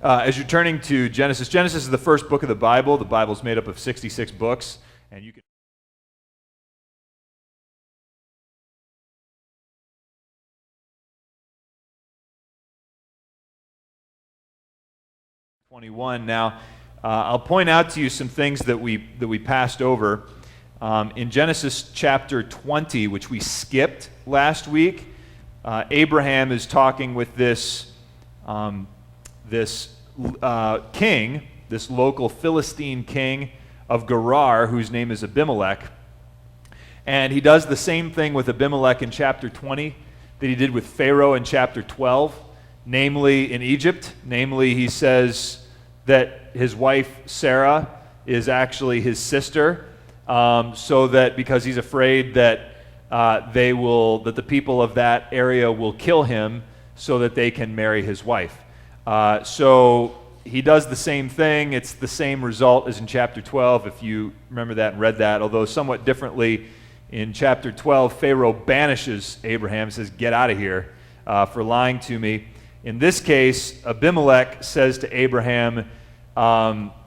As you're turning to Genesis, Genesis is the first book of the Bible. The Bible's made up of 66 books, and you can 21. Now, I'll point out to you some things that we passed over. In Genesis chapter 20, which we skipped last week, Abraham is talking with this king, this local Philistine king of Gerar, whose name is Abimelech. And he does the same thing with Abimelech in chapter 20 that he did with Pharaoh in chapter 12, namely in Egypt. Namely, he says that his wife Sarah is actually his sister, so that because he's afraid that that the people of that area will kill him so that they can marry his wife. So he does the same thing. It's the same result as in chapter 12, if you remember that and read that, although somewhat differently. In chapter 12, Pharaoh banishes Abraham, says, "Get out of here for lying to me." In this case, Abimelech says to Abraham,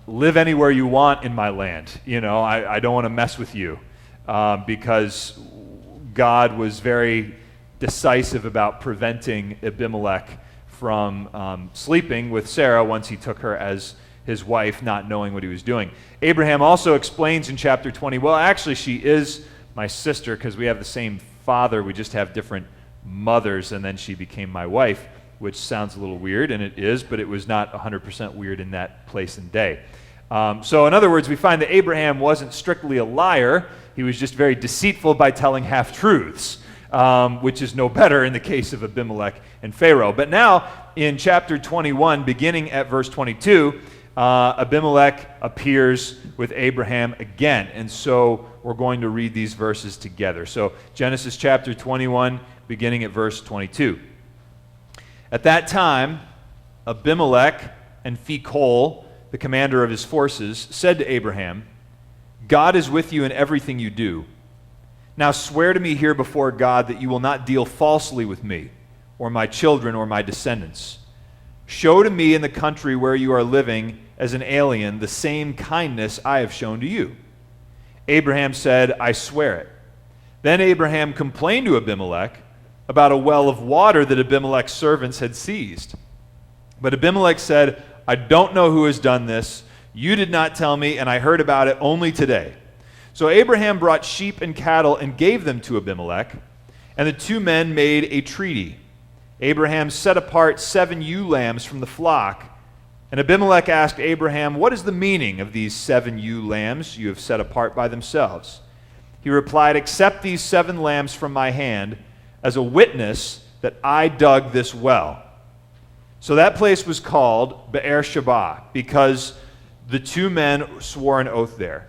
"Live anywhere you want in my land. I don't want to mess with you," because God was very decisive about preventing Abimelech from sleeping with Sarah once he took her as his wife, not knowing what he was doing. Abraham also explains in chapter 20, well, actually she is my sister because we have the same father, we just have different mothers, and then she became my wife, which sounds a little weird, and it is, but it was not 100% weird in that place and day. So in other words, we find that Abraham wasn't strictly a liar, he was just very deceitful by telling half-truths, which is no better in the case of Abimelech and Pharaoh. But now, in chapter 21, beginning at verse 22, Abimelech appears with Abraham again, and so we're going to read these verses together. So Genesis chapter 21, beginning at verse 22. At that time, Abimelech and Phicol, the commander of his forces, said to Abraham, "God is with you in everything you do. Now swear to me here before God that you will not deal falsely with me, or my children, or my descendants. Show to me in the country where you are living as an alien the same kindness I have shown to you." Abraham said, "I swear it." Then Abraham complained to Abimelech about a well of water that Abimelech's servants had seized. But Abimelech said, "I don't know who has done this. You did not tell me, and I heard about it only today." So Abraham brought sheep and cattle and gave them to Abimelech, and the two men made a treaty. Abraham set apart 7 ewe lambs from the flock, and Abimelech asked Abraham, "What is the meaning of these 7 ewe lambs you have set apart by themselves?" He replied, "Accept these 7 lambs from my hand as a witness that I dug this well." So that place was called Beer-sheba, because the two men swore an oath there.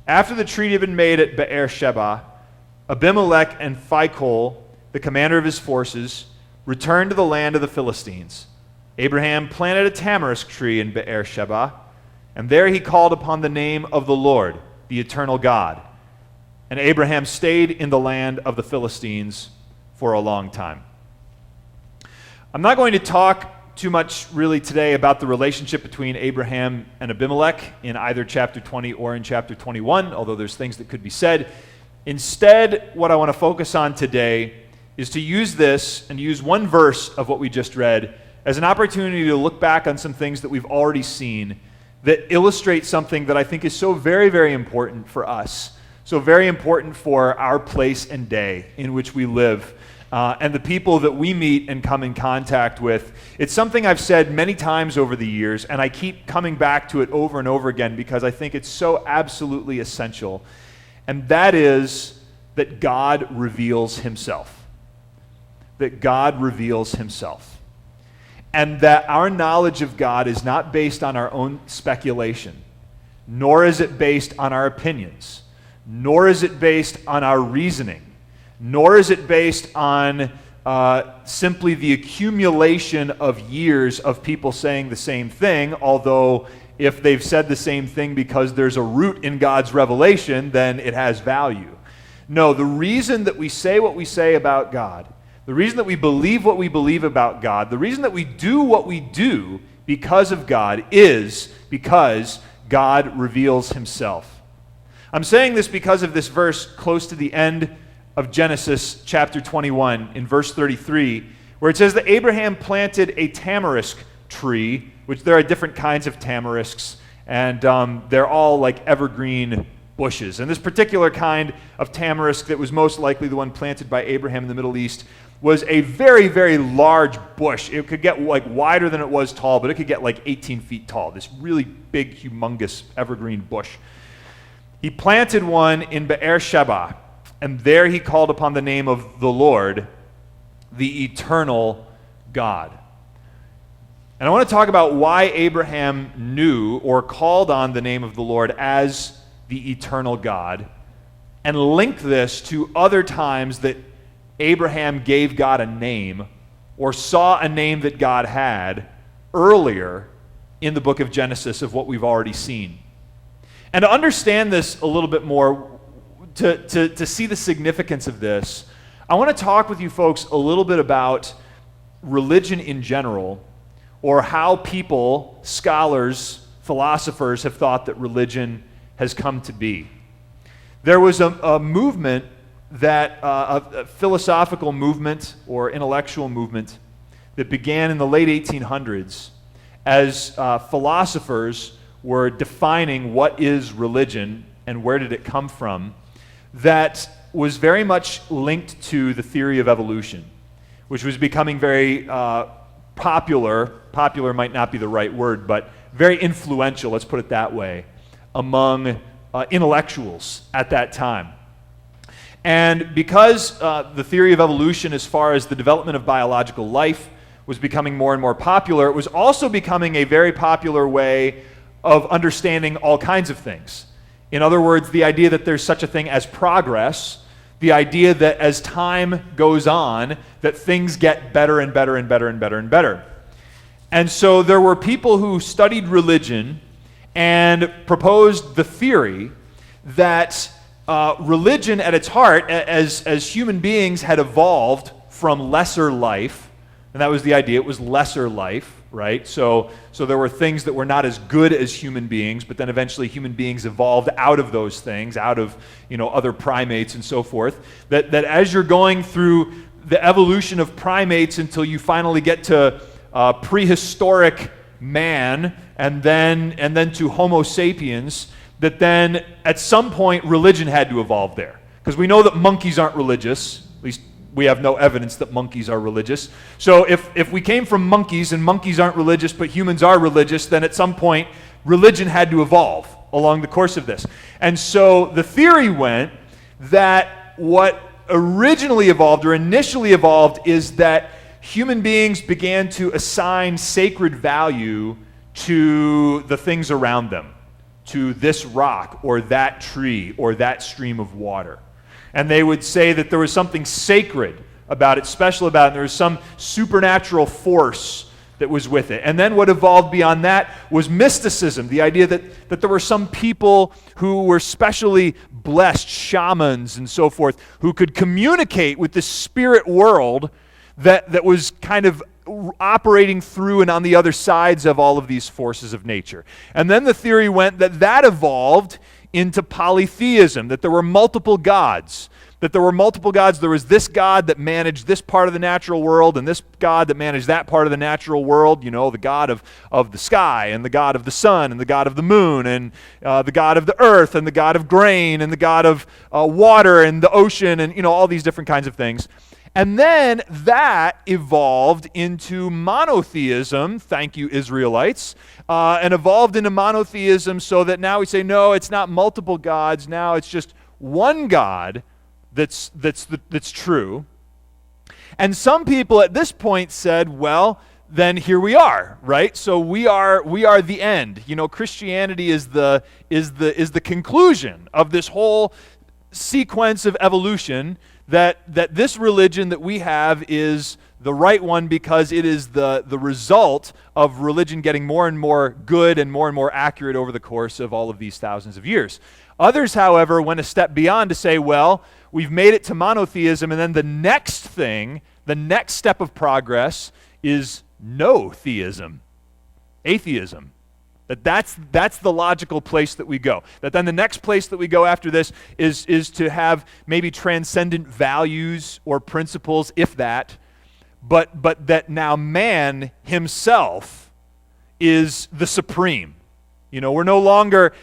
After the treaty had been made at Beer-sheba, Abimelech and Phicol, the commander of his forces, returned to the land of the Philistines. Abraham planted a tamarisk tree in Beer-sheba, and there he called upon the name of the Lord, the eternal God. And Abraham stayed in the land of the Philistines for a long time. I'm not going to talk too much really today about the relationship between Abraham and Abimelech in either chapter 20 or in chapter 21, although there's things that could be said. Instead, what I want to focus on today is to use this and use one verse of what we just read as an opportunity to look back on some things that we've already seen that illustrate something that I think is so very, very important for us, so very important for our place and day in which we live, and the people that we meet and come in contact with. It's something I've said many times over the years, and I keep coming back to it over and over again because I think it's so absolutely essential, and that is that God reveals himself. That God reveals himself. And that our knowledge of God is not based on our own speculation, nor is it based on our opinions, nor is it based on our reasoning, nor is it based on simply the accumulation of years of people saying the same thing, although if they've said the same thing because there's a root in God's revelation, then it has value. No, the reason that we say what we say about God, the reason that we believe what we believe about God, the reason that we do what we do because of God is because God reveals himself. I'm saying this because of this verse close to the end of Genesis chapter 21 in verse 33, where it says that Abraham planted a tamarisk tree, which there are different kinds of tamarisks, and they're all like evergreen bushes. And this particular kind of tamarisk that was most likely the one planted by Abraham in the Middle East was a very, very large bush. It could get like wider than it was tall, but it could get like 18 feet tall, this really big, humongous evergreen bush. He planted one in Beersheba, and there he called upon the name of the Lord, the eternal God. And I want to talk about why Abraham knew or called on the name of the Lord as the eternal God, and link this to other times that Abraham gave God a name or saw a name that God had earlier in the book of Genesis of what we've already seen. And to understand this a little bit more, to see the significance of this, I want to talk with you folks a little bit about religion in general, or how people, scholars, philosophers have thought that religion has come to be. There was a movement that, a philosophical movement or intellectual movement that began in the late 1800s as philosophers were defining what is religion and where did it come from, that was very much linked to the theory of evolution, which was becoming very popular might not be the right word, but very influential, let's put it that way, among intellectuals at that time. And because the theory of evolution as far as the development of biological life was becoming more and more popular, it was also becoming a very popular way of understanding all kinds of things. In other words, the idea that there's such a thing as progress, the idea that as time goes on, that things get better and better and better and better and better. And so there were people who studied religion and proposed the theory that religion at its heart, as human beings had evolved from lesser life, and that was the idea, it was lesser life, right? So there were things that were not as good as human beings, but then eventually human beings evolved out of those things, out of other primates and so forth, that as you're going through the evolution of primates until you finally get to prehistoric man, and then to Homo sapiens, that then at some point religion had to evolve there. Because we know that monkeys aren't religious, at least we have no evidence that monkeys are religious. So if we came from monkeys and monkeys aren't religious but humans are religious, then at some point religion had to evolve along the course of this. And so the theory went that what originally evolved or initially evolved is that human beings began to assign sacred value to the things around them, to this rock or that tree or that stream of water. And they would say that there was something sacred about it, special about it, and there was some supernatural force that was with it. And then what evolved beyond that was mysticism, the idea that there were some people who were specially blessed, shamans and so forth, who could communicate with the spirit world that was kind of operating through and on the other sides of all of these forces of nature. And then the theory went that evolved into polytheism, that there were multiple gods. There was this God that managed this part of the natural world and this God that managed that part of the natural world, the God of the sky and the God of the sun and the God of the moon and the God of the earth and the God of grain and the God of water and the ocean and all these different kinds of things. And then that evolved into monotheism, thank you Israelites, and evolved into monotheism so that now we say, no, it's not multiple gods, now it's just one God that's true. And some people at this point said, well, then here we are, right? So we are the end. Christianity is the conclusion of this whole sequence of evolution, that this religion that we have is the right one because it is the result of religion getting more and more good and more accurate over the course of all of these thousands of years. Others, however, went a step beyond to say, well, we've made it to monotheism, and then the next step of progress is no theism. Atheism. That's the logical place that we go. That then the next place that we go after this is to have maybe transcendent values or principles, if that, but that now man himself is the supreme. We're no longer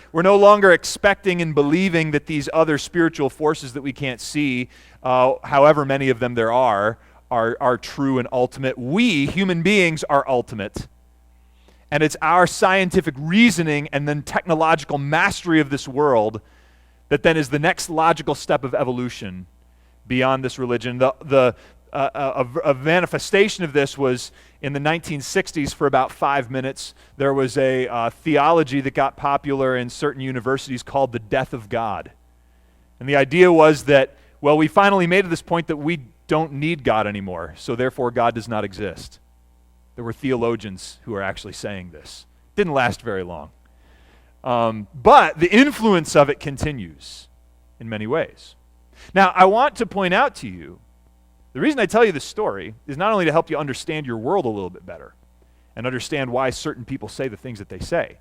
expecting and believing that these other spiritual forces that we can't see, however many of them there are true and ultimate. We, human beings, are ultimate. And it's our scientific reasoning and then technological mastery of this world that then is the next logical step of evolution beyond this religion. A manifestation of this was in the 1960s for about 5 minutes. There was a theology that got popular in certain universities called the death of God. And the idea was that, well, we finally made to this point that we don't need God anymore, so therefore God does not exist. There were theologians who were actually saying this. Didn't last very long. But the influence of it continues in many ways. Now, I want to point out to you, the reason I tell you this story is not only to help you understand your world a little bit better and understand why certain people say the things that they say,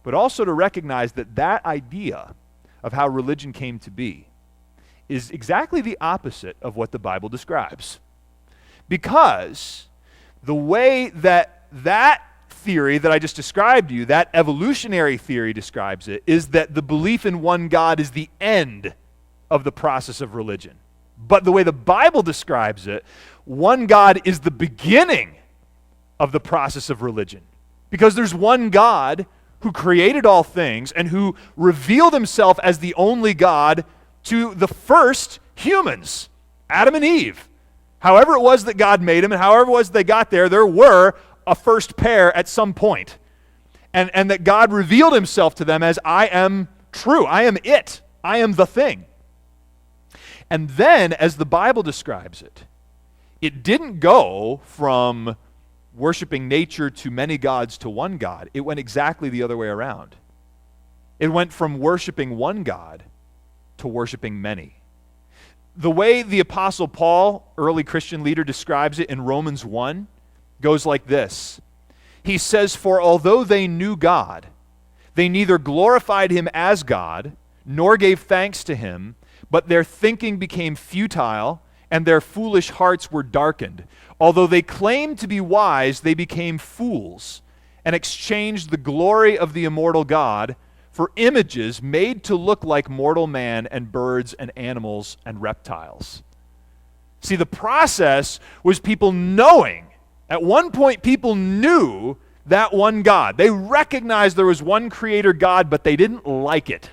but also to recognize that that idea of how religion came to be is exactly the opposite of what the Bible describes. Because the way that theory that I just described to you, that evolutionary theory describes it, is that the belief in one God is the end of the process of religion. But the way the Bible describes it, one God is the beginning of the process of religion. Because there's one God who created all things and who revealed himself as the only God to the first humans, Adam and Eve. However it was that God made them and however it was they got there were a first pair at some point. And that God revealed himself to them as, I am true, I am it, I am the thing. And then, as the Bible describes it, it didn't go from worshiping nature to many gods to one God. It went exactly the other way around. It went from worshiping one God to worshiping many. The way the Apostle Paul, early Christian leader, describes it in Romans 1 goes like this. He says, "For although they knew God, they neither glorified him as God, nor gave thanks to him, but their thinking became futile, and their foolish hearts were darkened. Although they claimed to be wise, they became fools, and exchanged the glory of the immortal God for images made to look like mortal man and birds and animals and reptiles." See, the process was people knowing. At one point, people knew that one God. They recognized there was one creator God, but they didn't like it,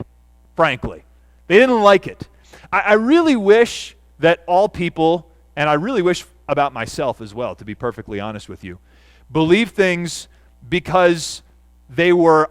frankly. They didn't like it. I really wish that all people, and I really wish about myself as well, to be perfectly honest with you, believe things because they were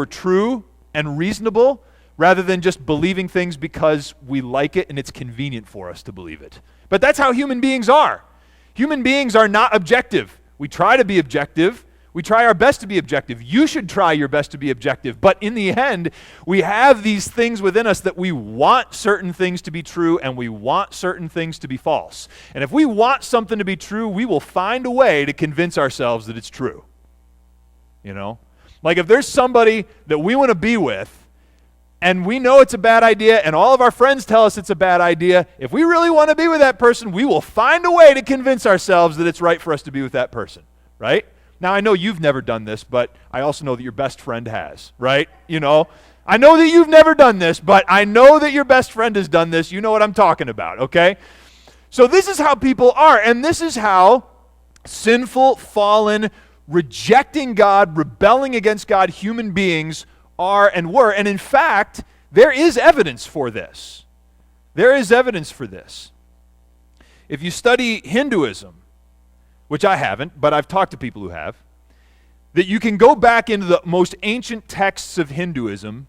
true and reasonable, rather than just believing things because we like it and it's convenient for us to believe it. But that's how human beings are. Human beings are not objective. We try to be objective. We try our best to be objective. You should try your best to be objective. But in the end, we have these things within us that we want certain things to be true and we want certain things to be false. And if we want something to be true, we will find a way to convince ourselves that it's true. You know? Like if there's somebody that we want to be with and we know it's a bad idea and all of our friends tell us it's a bad idea, if we really want to be with that person, we will find a way to convince ourselves that it's right for us to be with that person, right? Now, I know you've never done this, but I also know that your best friend has, right? You know, I know that you've never done this, but I know that your best friend has done this. You know what I'm talking about, okay? So this is how people are, and this is how sinful, fallen, rejecting God, rebelling against God human beings are and were. And in fact, there is evidence for this. There is evidence for this. If you study Hinduism, which I haven't, but I've talked to people who have, that you can go back into the most ancient texts of Hinduism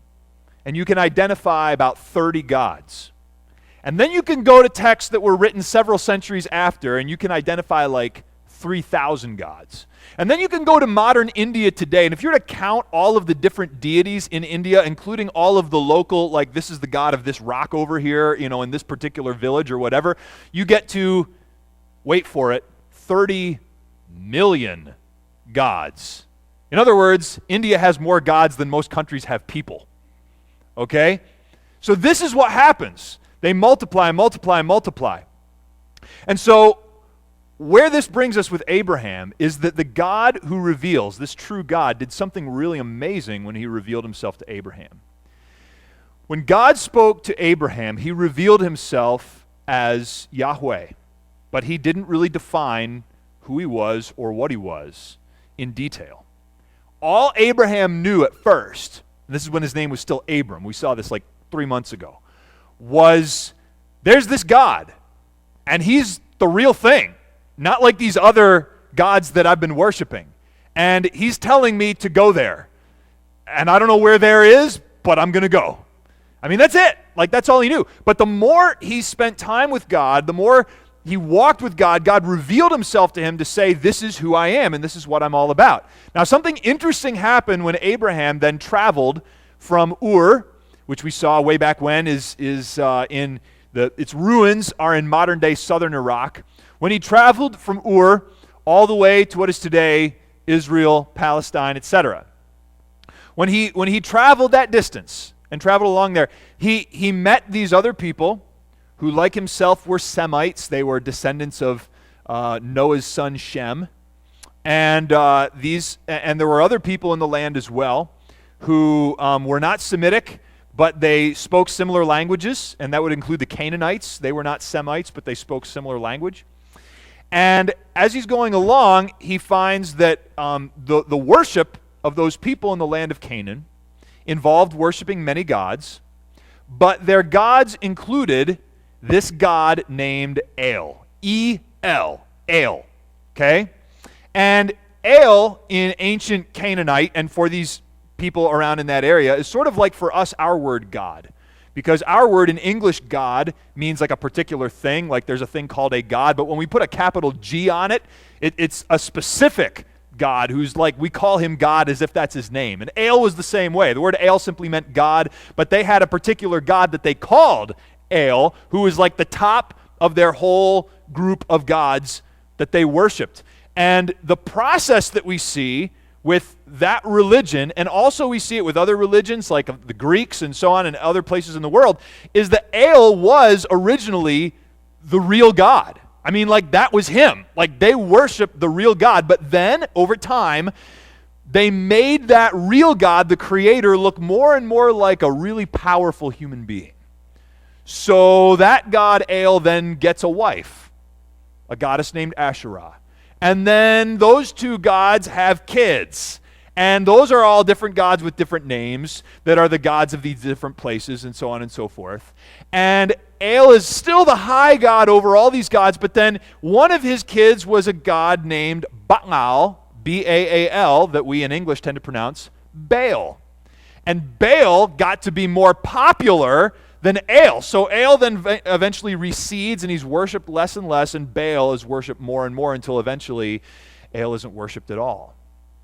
and you can identify about 30 gods. And then you can go to texts that were written several centuries after and you can identify like 3,000 gods. And then you can go to modern India today, and if you were to count all of the different deities in India, including all of the local, like this is the god of this rock over here, you know, in this particular village or whatever, you get to, wait for it, 30 million gods In other words, India has more gods than most countries have people. Okay? So this is what happens. They multiply, multiply, multiply. And so where this brings us with Abraham is that the God who reveals, this true God, did something really amazing when he revealed himself to Abraham. When God spoke to Abraham, he revealed himself as Yahweh, but he didn't really define who he was or what he was in detail. All Abraham knew at first, and this is when his name was still Abram, we saw this like 3 months ago, was there's this God, and he's the real thing, not like these other gods that I've been worshiping. And he's telling me to go there. And I don't know where there is, but I'm going to go. I mean, that's it. Like, that's all he knew. But the more he spent time with God, the more he walked with God, God revealed himself to him to say, this is who I am, and this is what I'm all about. Now, something interesting happened when Abraham then traveled from Ur, which we saw way back when its ruins are in modern-day southern Iraq. When he traveled from Ur all the way to what is today Israel, Palestine, etc. When he traveled that distance and traveled along there, he met these other people who, like himself, were Semites. They were descendants of Noah's son Shem. And there were other people in the land as well who were not Semitic, but they spoke similar languages, and that would include the Canaanites. They were not Semites, but they spoke similar language. And as he's going along, he finds that the worship of those people in the land of Canaan involved worshiping many gods, but their gods included this god named El. E-L. El. Okay? And El in ancient Canaanite, and for these people around in that area, is sort of like for us our word God. Because our word in English, God, means like a particular thing, like there's a thing called a God, but when we put a capital G on it, it's a specific God who's like, we call him God as if that's his name. And El was the same way. The word El simply meant God, but they had a particular God that they called El, who was like the top of their whole group of gods that they worshipped. And the process that we see with that religion, and also we see it with other religions like the Greeks and so on and other places in the world, is that El was originally the real God. I mean, like, that was him. Like, they worshiped the real God, but then over time they made that real God, the creator, look more and more like a really powerful human being. So that god El then gets a wife, a goddess named Asherah. And then those two gods have kids. And those are all different gods with different names that are the gods of these different places and so on and so forth. And El is still the high god over all these gods, but then one of his kids was a god named Baal, B-A-A-L, that we in English tend to pronounce Baal. And Baal got to be more popular than El. So El then eventually recedes, and he's worshipped less and less, and Baal is worshipped more and more until eventually El isn't worshipped at all.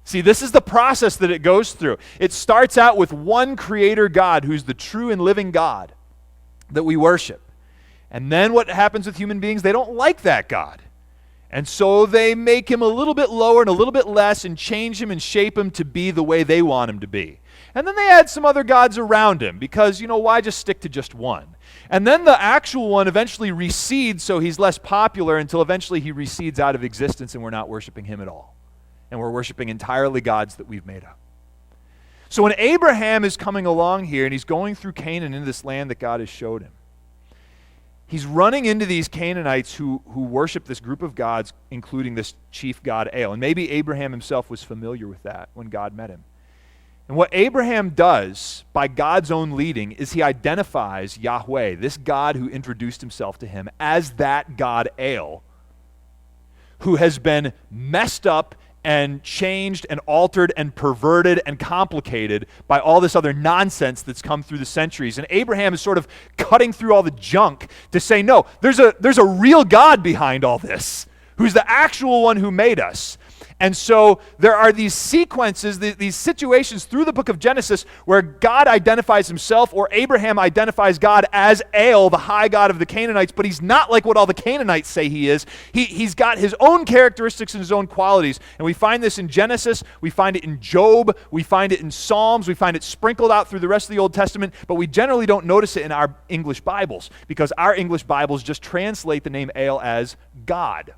See, this is the process that it goes through. It starts out with one creator God who's the true and living God that we worship. And then what happens with human beings? They don't like that God. And so they make him a little bit lower and a little bit less and change him and shape him to be the way they want him to be. And then they add some other gods around him because, why just stick to just one? And then the actual one eventually recedes, so he's less popular until eventually he recedes out of existence and we're not worshiping him at all. And we're worshiping entirely gods that we've made up. So when Abraham is coming along here and he's going through Canaan into this land that God has showed him, he's running into these Canaanites who worship this group of gods, including this chief god El. And maybe Abraham himself was familiar with that when God met him. And what Abraham does, by God's own leading, is he identifies Yahweh, this God who introduced himself to him, as that god El, who has been messed up and changed and altered and perverted and complicated by all this other nonsense that's come through the centuries. And Abraham is sort of cutting through all the junk to say, no, there's a real God behind all this, who's the actual one who made us. And so there are these sequences, these situations through the book of Genesis where God identifies himself, or Abraham identifies God as El, the high God of the Canaanites, but he's not like what all the Canaanites say he is. He's got his own characteristics and his own qualities. And we find this in Genesis, we find it in Job, we find it in Psalms, we find it sprinkled out through the rest of the Old Testament, but we generally don't notice it in our English Bibles because our English Bibles just translate the name El as God.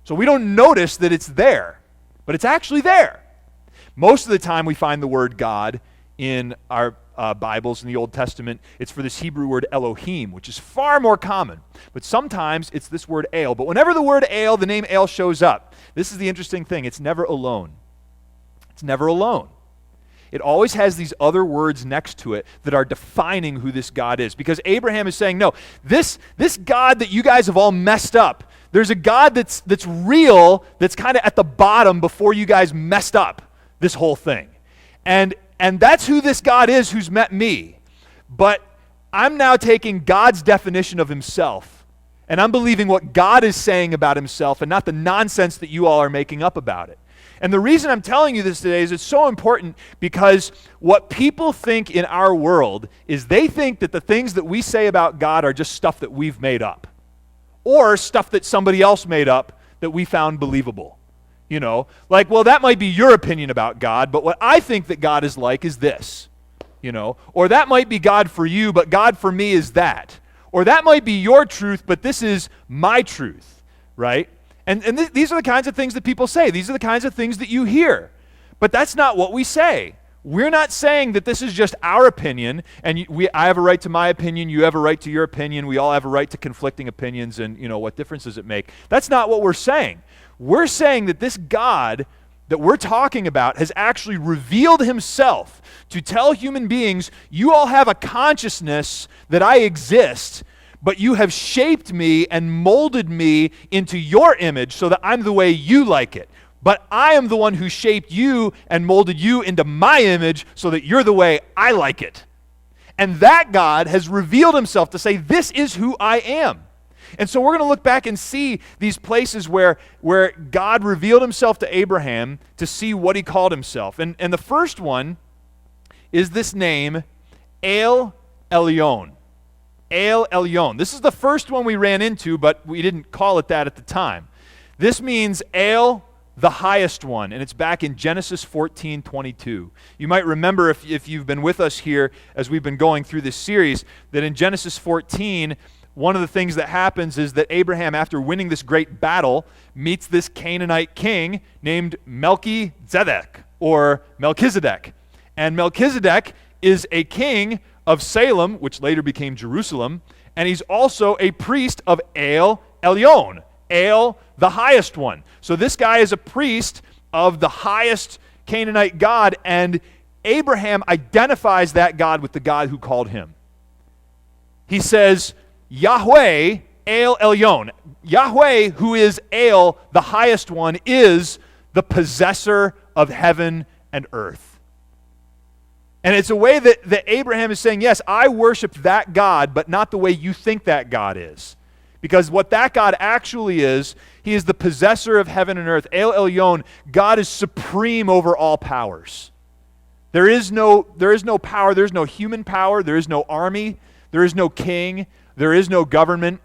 So we don't notice that it's there, but it's actually there. Most of the time we find the word God in our Bibles in the Old Testament. It's for this Hebrew word Elohim, which is far more common. But sometimes it's this word El. But whenever the word El, the name El shows up, this is the interesting thing. It's never alone. It's never alone. It always has these other words next to it that are defining who this God is. Because Abraham is saying, no, this God that you guys have all messed up, there's a God that's real, that's kind of at the bottom before you guys messed up this whole thing. And that's who this God is who's met me. But I'm now taking God's definition of himself, and I'm believing what God is saying about himself and not the nonsense that you all are making up about it. And the reason I'm telling you this today is it's so important because what people think in our world is they think that the things that we say about God are just stuff that we've made up, or stuff that somebody else made up that we found believable. You know, like, well, that might be your opinion about God, but what I think that God is like is this, you know, or that might be God for you, but God for me is that, or that might be your truth, but this is my truth, right? And these are the kinds of things that people say. These are the kinds of things that you hear, but that's not what we say. We're not saying that this is just our opinion, and I have a right to my opinion, you have a right to your opinion, we all have a right to conflicting opinions, and, you know, what difference does it make? That's not what we're saying. We're saying that this God that we're talking about has actually revealed himself to tell human beings, you all have a consciousness that I exist, but you have shaped me and molded me into your image so that I'm the way you like it. But I am the one who shaped you and molded you into my image so that you're the way I like it. And that God has revealed himself to say, this is who I am. And so we're going to look back and see these places where God revealed himself to Abraham to see what he called himself. And the first one is this name, El Elyon. El Elyon. This is the first one we ran into, but we didn't call it that at the time. This means El, the highest one, and it's back in Genesis 14:22. You might remember, if you've been with us here as we've been going through this series, that in Genesis 14, one of the things that happens is that Abraham, after winning this great battle, meets this Canaanite king named Melchizedek, or Melchizedek. And Melchizedek is a king of Salem, which later became Jerusalem, and he's also a priest of El Elyon, El, the highest one. So this guy is a priest of the highest Canaanite god, and Abraham identifies that God with the God who called him. He says, Yahweh, El Elyon. Yahweh, who is El, the highest one, is the possessor of heaven and earth. And it's a way that Abraham is saying, yes, I worship that God, but not the way you think that God is. Because what that God actually is, he is the possessor of heaven and earth. El Elyon, God is supreme over all powers. There is no power, there is no human power, there is no army, there is no king, there is no government,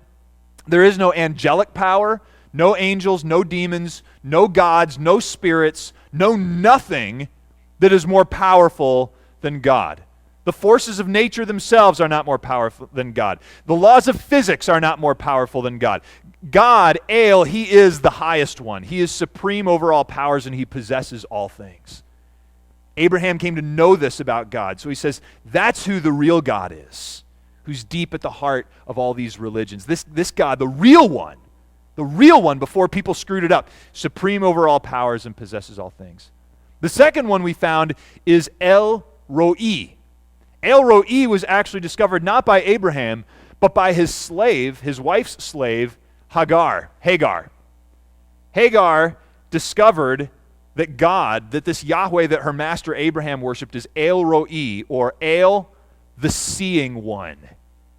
there is no angelic power, no angels, no demons, no gods, no spirits, no nothing that is more powerful than God. The forces of nature themselves are not more powerful than God. The laws of physics are not more powerful than God. God, El, he is the highest one. He is supreme over all powers, and he possesses all things. Abraham came to know this about God. So he says, that's who the real God is, who's deep at the heart of all these religions. This God, the real one before people screwed it up, supreme over all powers and possesses all things. The second one we found is El Roi. El Roi was actually discovered not by Abraham, but by his slave, his wife's slave, Hagar. Hagar discovered that God, that this Yahweh that her master Abraham worshipped is El Roi, or El, the seeing one.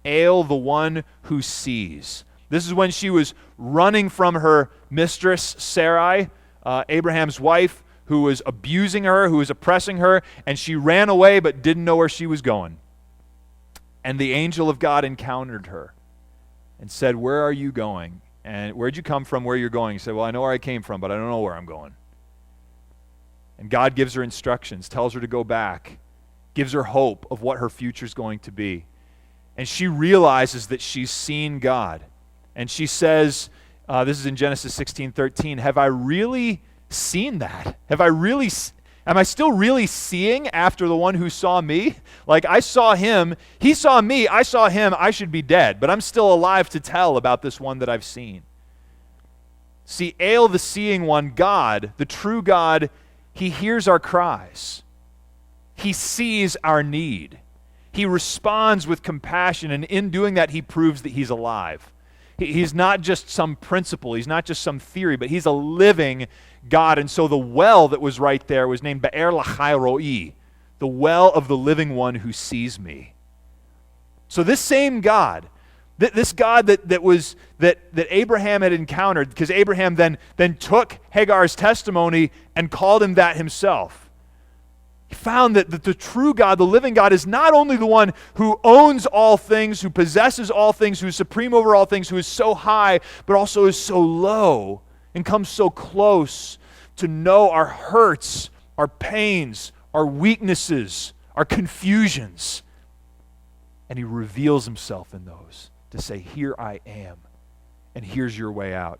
El, the one who sees. This is when she was running from her mistress, Sarai, Abraham's wife, who was abusing her, who was oppressing her, and she ran away but didn't know where she was going. And the angel of God encountered her and said, "Where are you going? And where'd you come from, where you're going?" She said, "Well, I know where I came from, but I don't know where I'm going." And God gives her instructions, tells her to go back, gives her hope of what her future's going to be. And she realizes that she's seen God. And she says, this is in Genesis 16:13, "Have I really seen that? Am I still really seeing after the one who saw me? Like, I saw him, he saw me, I saw him, I should be dead, but I'm still alive to tell about this one that I've seen." See, El, the seeing one, God, the true God, he hears our cries. He sees our need. He responds with compassion, and in doing that, he proves that he's alive. He's not just some principle, he's not just some theory, but he's a living God. And so the well that was right there was named Be'er Lachai Ro'i, the well of the living one who sees me. So this same God, this God that Abraham had encountered, because Abraham then took Hagar's testimony and called him that himself. He found that the true God, the living God, is not only the one who owns all things, who possesses all things, who is supreme over all things, who is so high, but also is so low and comes so close to know our hurts, our pains, our weaknesses, our confusions. And he reveals himself in those to say, "Here I am, and here's your way out."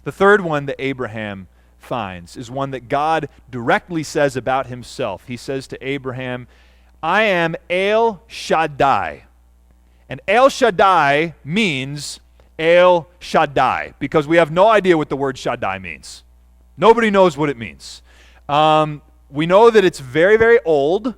The third one that Abraham finds is one that God directly says about himself. He says to Abraham, "I am El Shaddai." And El Shaddai means El Shaddai, because we have no idea what the word Shaddai means. Nobody knows what it means. We know that it's very, very old,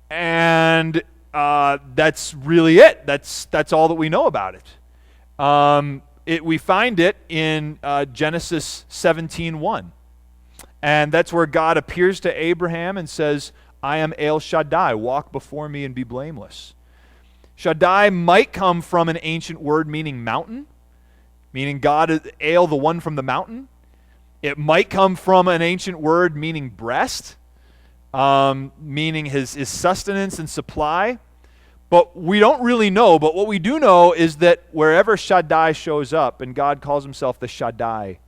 and that's really it. That's all that we know about it. We find it in Genesis 17:1. And that's where God appears to Abraham and says, "I am El Shaddai, walk before me and be blameless." Shaddai might come from an ancient word meaning mountain, meaning God is El, the one from the mountain. It might come from an ancient word meaning breast, meaning his sustenance and supply. But we don't really know. But what we do know is that wherever Shaddai shows up, and God calls himself the Shaddai,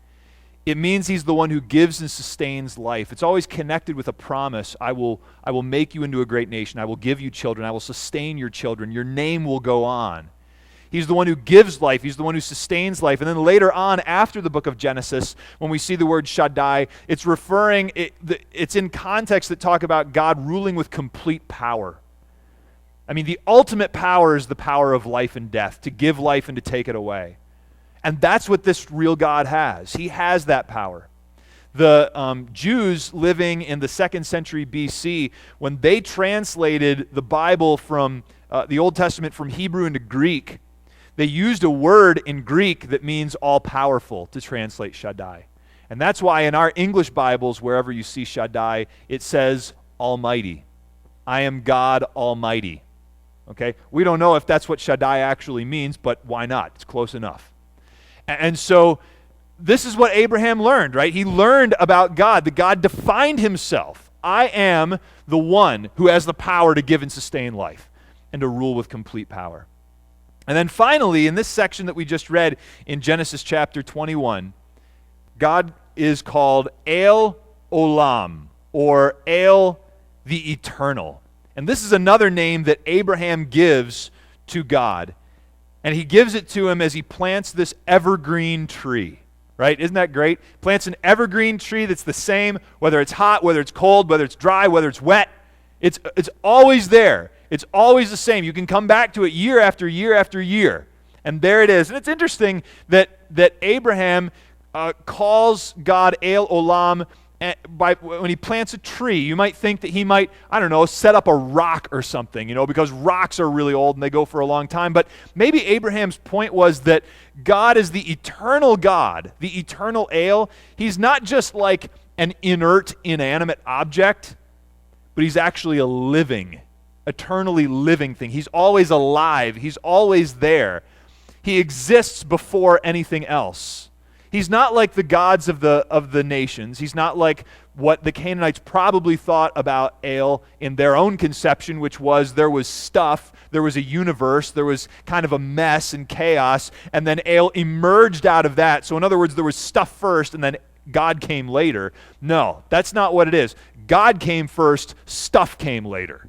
it means he's the one who gives and sustains life. It's always connected with a promise. I will make you into a great nation. I will give you children. I will sustain your children. Your name will go on. He's the one who gives life. He's the one who sustains life. And then later on, after the book of Genesis, when we see the word Shaddai, it's in contexts that talk about God ruling with complete power. I mean, the ultimate power is the power of life and death, to give life and to take it away. And that's what this real God has. He has that power. The Jews living in the 2nd century BC, when they translated the Bible from the Old Testament from Hebrew into Greek, they used a word in Greek that means all-powerful to translate Shaddai. And that's why in our English Bibles, wherever you see Shaddai, it says Almighty. I am God Almighty. Okay? We don't know if that's what Shaddai actually means, but why not? It's close enough. And so this is what Abraham learned, right? He learned about God, that God defined himself. I am the one who has the power to give and sustain life and to rule with complete power. And then finally, in this section that we just read in Genesis chapter 21, God is called El Olam, or El the Eternal. And this is another name that Abraham gives to God. And he gives it to him as he plants this evergreen tree, right? Isn't that great? Plants an evergreen tree that's the same, whether it's hot, whether it's cold, whether it's dry, whether it's wet. It's always there. It's always the same. You can come back to it year after year after year. And there it is. And it's interesting that Abraham calls God El Olam when he plants a tree. You might think that he might, set up a rock or something, because rocks are really old and they go for a long time. But maybe Abraham's point was that God is the eternal God, the eternal El. He's not just like an inert, inanimate object, but he's actually a living, eternally living thing. He's always alive. He's always there. He exists before anything else. He's not like the gods of the nations. He's not like what the Canaanites probably thought about El in their own conception, which was there was stuff, there was a universe, there was kind of a mess and chaos, and then El emerged out of that. So in other words, there was stuff first, and then God came later. No, that's not what it is. God came first, stuff came later.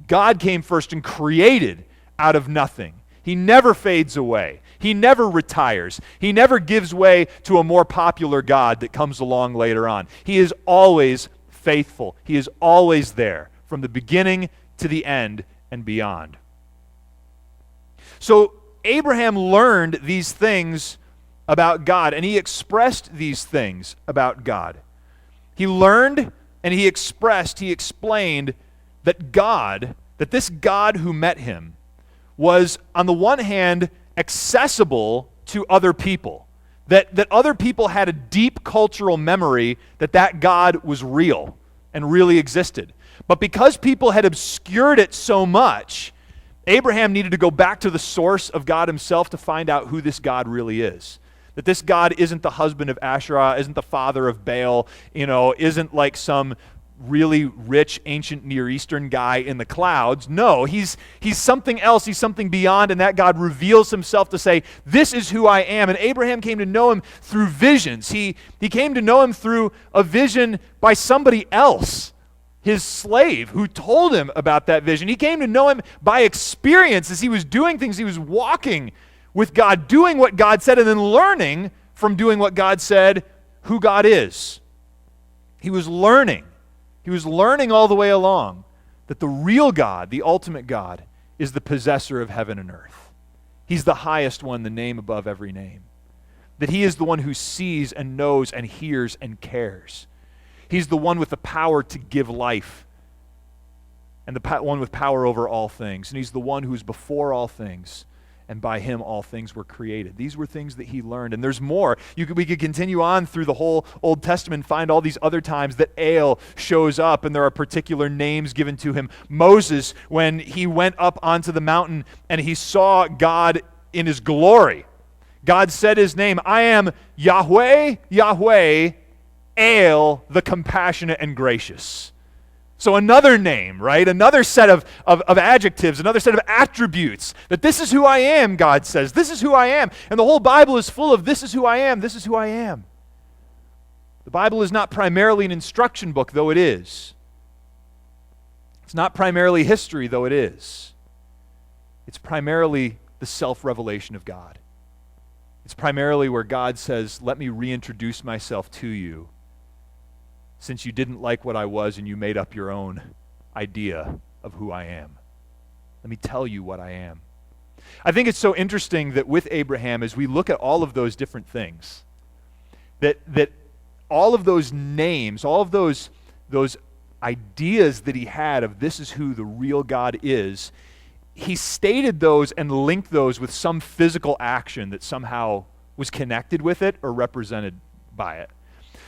God came first and created out of nothing. He never fades away. He never retires. He never gives way to a more popular God that comes along later on. He is always faithful. He is always there from the beginning to the end and beyond. So Abraham learned these things about God, and he expressed these things about God. He learned and he expressed, he explained that God, that this God who met him was, on the one hand, accessible to other people. That other people had a deep cultural memory that God was real and really existed. But because people had obscured it so much, Abraham needed to go back to the source of God himself to find out who this God really is. That this God isn't the husband of Asherah, isn't the father of Baal, isn't like some really rich ancient Near Eastern guy in the clouds. No, he's something else. He's something beyond, and that God reveals himself to say, this is who I am. And Abraham came to know him through visions. He came to know him through a vision by somebody else, his slave, who told him about that vision. He came to know him by experience as he was doing things. He was walking with God, doing what God said, and then learning from doing what God said who God is. He was learning. He was learning all the way along that the real God, the ultimate God, is the possessor of heaven and earth. He's the highest one, the name above every name. That he is the one who sees and knows and hears and cares. He's the one with the power to give life and the one with power over all things. And he's the one who is before all things, and by him all things were created. These were things that he learned. And there's more. We could continue on through the whole Old Testament and find all these other times that El shows up, and there are particular names given to him. Moses, when he went up onto the mountain and he saw God in his glory, God said his name, I am Yahweh, Yahweh, El, the compassionate and gracious. So another name, right? Another set of adjectives, another set of attributes. That this is who I am, God says. This is who I am. And the whole Bible is full of this is who I am, this is who I am. The Bible is not primarily an instruction book, though it is. It's not primarily history, though it is. It's primarily the self-revelation of God. It's primarily where God says, let me reintroduce myself to you, since you didn't like what I was and you made up your own idea of who I am. Let me tell you what I am. I think it's so interesting that with Abraham, as we look at all of those different things, that all of those names, all of those ideas that he had of this is who the real God is, he stated those and linked those with some physical action that somehow was connected with it or represented by it.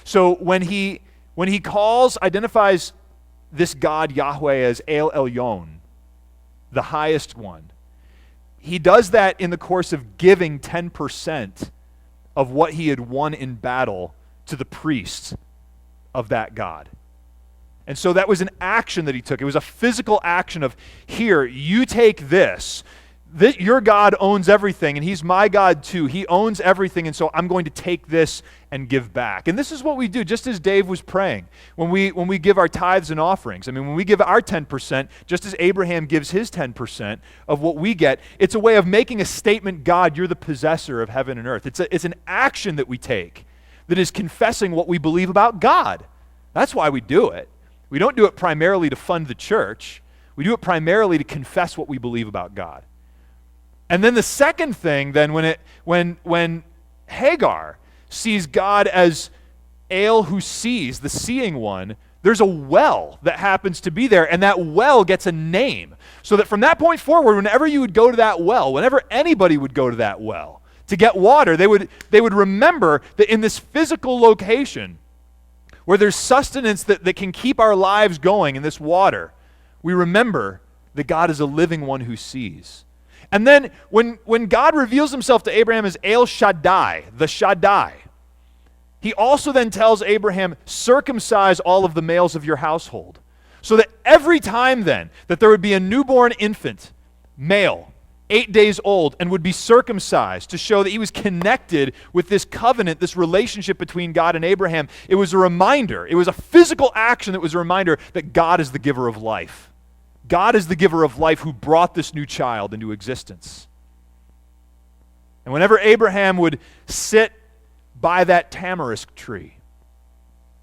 So when he identifies this God, Yahweh, as El Elyon, the highest one, he does that in the course of giving 10% of what he had won in battle to the priests of that God. And so that was an action that he took. It was a physical action of, here, you take this. Your God owns everything, and he's my God too. He owns everything, and so I'm going to take this and give back. And this is what we do, just as Dave was praying, when we give our tithes and offerings. I mean, when we give our 10%, just as Abraham gives his 10% of what we get, it's a way of making a statement, God, you're the possessor of heaven and earth. It's an action that we take that is confessing what we believe about God. That's why we do it. We don't do it primarily to fund the church. We do it primarily to confess what we believe about God. And then the second thing, then, when Hagar sees God as El who sees, the seeing one, there's a well that happens to be there, and that well gets a name. So that from that point forward, whenever you would go to that well, whenever anybody would go to that well to get water, they would remember that in this physical location, where there's sustenance that can keep our lives going in this water, we remember that God is a living one who sees. And then when God reveals himself to Abraham as El Shaddai, the Shaddai, He also then tells Abraham, circumcise all of the males of your household. So that every time then that there would be a newborn infant, male, 8 days old, and would be circumcised to show that he was connected with this covenant, this relationship between God and Abraham, it was a reminder. It was a physical action that was a reminder that God is the giver of life. God is the giver of life who brought this new child into existence. And whenever Abraham would sit by that tamarisk tree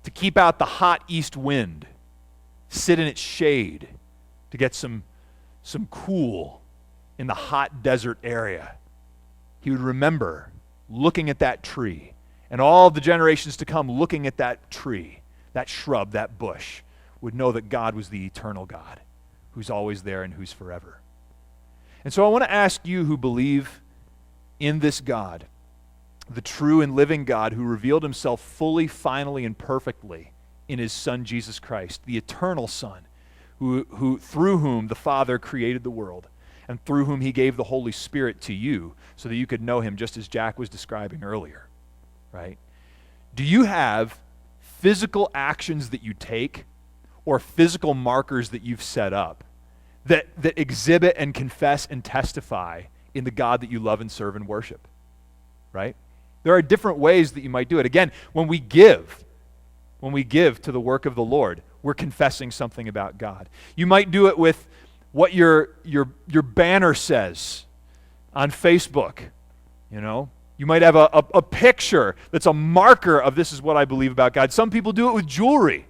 to keep out the hot east wind, sit in its shade to get some cool in the hot desert area, he would remember looking at that tree, and all of the generations to come looking at that tree, that shrub, that bush, would know that God was the eternal God who's always there and who's forever. And so I want to ask you who believe in this God, the true and living God who revealed himself fully, finally, and perfectly in his Son Jesus Christ, the eternal Son, who through whom the Father created the world, and through whom he gave the Holy Spirit to you so that you could know him, just as Jack was describing earlier, right? Do you have physical actions that you take or physical markers that you've set up that exhibit and confess and testify in the God that you love and serve and worship, right? There are different ways that you might do it. Again, when we give to the work of the Lord, we're confessing something about God. You might do it with what your banner says on Facebook, you know. You might have a picture that's a marker of this is what I believe about God. Some people do it with jewelry.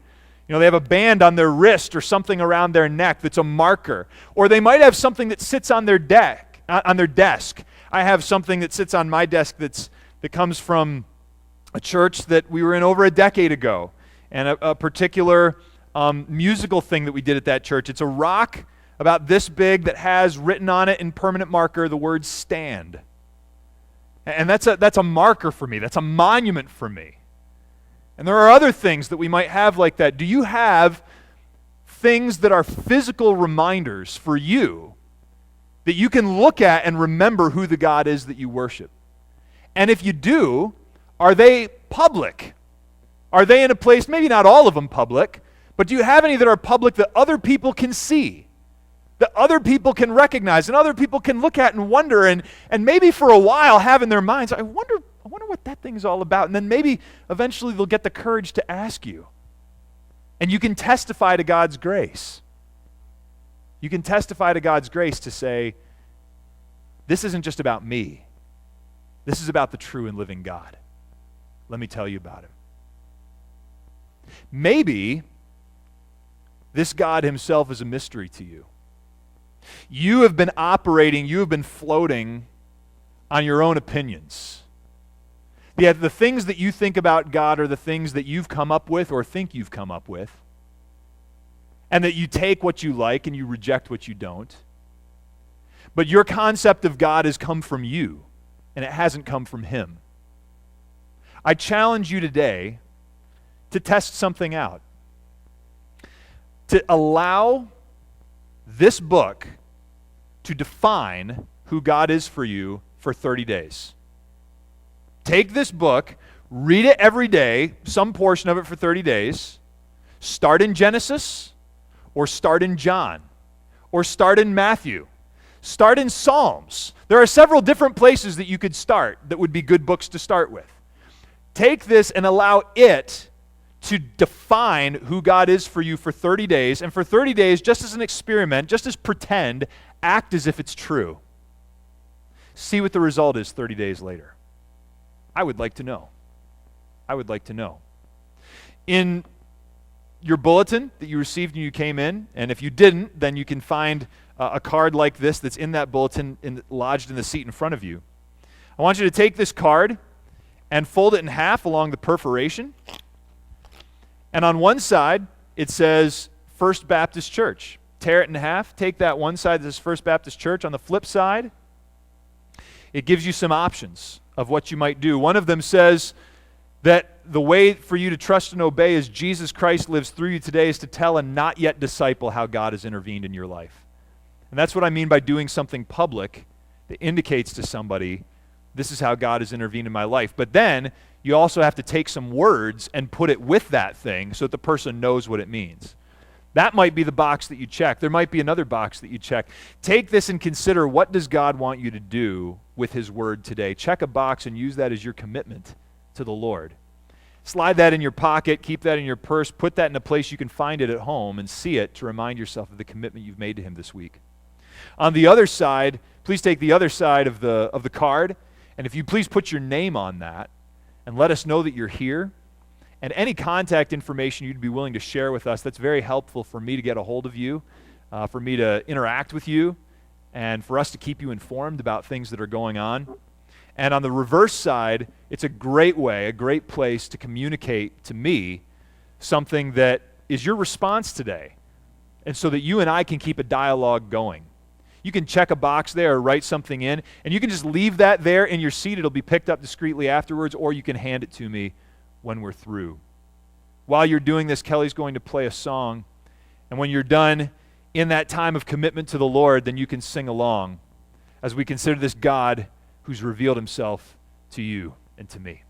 You know, they have a band on their wrist or something around their neck that's a marker. Or they might have something that sits on their desk. I have something that sits on my desk that comes from a church that we were in over a decade ago, and a particular musical thing that we did at that church. It's a rock about this big that has written on it in permanent marker the word stand. And that's a marker for me. That's a monument for me. And there are other things that we might have like that. Do you have things that are physical reminders for you that you can look at and remember who the God is that you worship? And if you do, are they public? Are they in a place, maybe not all of them public, but do you have any that are public that other people can see, that other people can recognize, and other people can look at and wonder, and maybe for a while have in their minds, I wonder what that thing's all about, and then maybe eventually they'll get the courage to ask you. And you can testify to God's grace. You can testify to God's grace to say, this isn't just about me. This is about the true and living God. Let me tell you about him. Maybe this God himself is a mystery to you. You have been operating, you have been floating on your own opinions. Yet the things that you think about God are the things that you've come up with or think you've come up with. And that you take what you like and you reject what you don't. But your concept of God has come from you, and it hasn't come from him. I challenge you today to test something out. To allow this book to define who God is for you for 30 days. Take this book, read it every day, some portion of it for 30 days. Start in Genesis, or start in John, or start in Matthew. Start in Psalms. There are several different places that you could start that would be good books to start with. Take this and allow it to define who God is for you for 30 days. And for 30 days, just as an experiment, just as pretend, act as if it's true. See what the result is 30 days later. I would like to know. I would like to know. In your bulletin that you received when you came in, and if you didn't, then you can find a card like this that's in that bulletin lodged in the seat in front of you. I want you to take this card and fold it in half along the perforation. And on one side, it says First Baptist Church. Tear it in half. Take that one side that says First Baptist Church. On the flip side, it gives you some options of what you might do. One of them says that the way for you to trust and obey as Jesus Christ lives through you today is to tell a not yet disciple how God has intervened in your life. And that's what I mean by doing something public that indicates to somebody, this is how God has intervened in my life. But then you also have to take some words and put it with that thing so that the person knows what it means. That might be the box that you check. There might be another box that you check. Take this and consider, what does God want you to do with his word today? Check a box and use that as your commitment to the Lord. Slide that in your pocket, keep that in your purse, put that in a place you can find it at home and see it to remind yourself of the commitment you've made to him this week. On the other side, please take the other side of the card, and if you please put your name on that and let us know that you're here. And any contact information you'd be willing to share with us, that's very helpful for me to get a hold of you, for me to interact with you, and for us to keep you informed about things that are going on. And on the reverse side, it's a great way, a great place to communicate to me something that is your response today, and so that you and I can keep a dialogue going. You can check a box there or write something in, and you can just leave that there in your seat. It'll be picked up discreetly afterwards, or you can hand it to me when we're through. While you're doing this, Kelly's going to play a song, and when you're done in that time of commitment to the Lord, then you can sing along as we consider this God who's revealed himself to you and to me.